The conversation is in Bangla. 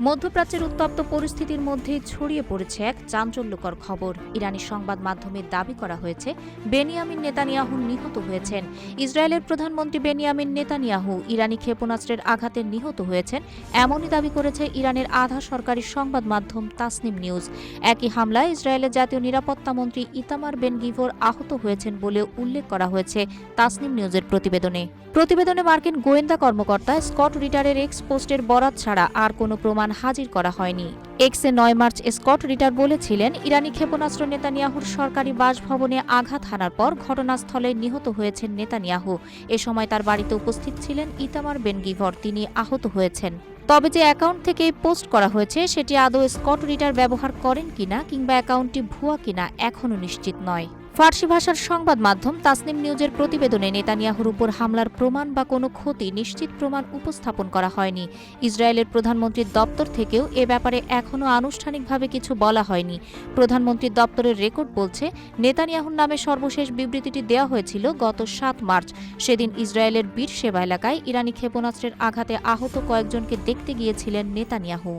মধ্যপ্রাচ্যের উত্তপ্ত পরিস্থিতির মধ্যে ছড়িয়ে পড়েছে এক চাঞ্চল্যকর খবর। ইরানি সংবাদ মাধ্যমে দাবি করা হয়েছে বেনিয়ামিন নেতানিয়াহু নিহত হয়েছেন। ইসরায়েলের প্রধানমন্ত্রী বেনিয়ামিন নেতানিয়াহু ইরানি ক্ষেপণাস্ত্রের আঘাতে নিহত হয়েছেন, এমনই দাবি করেছে ইরানের আধা সরকারি সংবাদ মাধ্যম তাসনিম নিউজ। একই হামলায় ইসরায়েলের জাতীয় নিরাপত্তা মন্ত্রী ইতামার বেন গিভর আহত হয়েছেন বলে উল্লেখ করা হয়েছে তাসনিম নিউজের প্রতিবেদনে। মার্কিন গোয়েন্দা কর্মকর্তা স্কট রিটারের এক্স পোস্টের বরাত ছাড়া আর কোনো প্রমাণ হাজির করা হয়নি। এক্সে ৯ মার্চ স্কট রিটার বলেছিলেন, ইরানি ক্ষেপণাস্ত্র নেতানিয়াহুর সরকারি বাসভবনে আঘাত হানার পর ঘটনাস্থলে নিহত হয়েছেন নেতানিয়াহু। এ সময় তার বাড়িতে উপস্থিত ছিলেন ইতামার বেন গিভর, তিনি আহত হয়েছেন। তবে যে অ্যাকাউন্ট থেকে পোস্ট করা হয়েছে সেটি আদৌ স্কট রিটার ব্যবহার করেন কিনা কিংবা অ্যাকাউন্টটি ভুয়া কিনা এখনও নিশ্চিত নয়। ফার্সি ভাষার সংবাদ মাধ্যম তাসনিম নিউজের প্রতিবেদনে নেতানিয়াহুর উপর হামলার প্রমাণ বা কোনো ক্ষতি নিশ্চিত প্রমাণ উপস্থাপন করা হয়নি। ইসরায়েলের প্রধানমন্ত্রীর দপ্তর থেকেও এ ব্যাপারে এখনও আনুষ্ঠানিকভাবে কিছু বলা হয়নি। প্রধানমন্ত্রীর দপ্তরের রেকর্ড বলছে, নেতানিয়াহুর নামে সর্বশেষ বিবৃতিটি দেওয়া হয়েছিল গত ৭ মার্চ। সেদিন ইসরায়েলের বীর সেবা এলাকায় ইরানি ক্ষেপণাস্ত্রের আঘাতে আহত কয়েকজনকে দেখতে গিয়েছিলেন নেতানিয়াহু।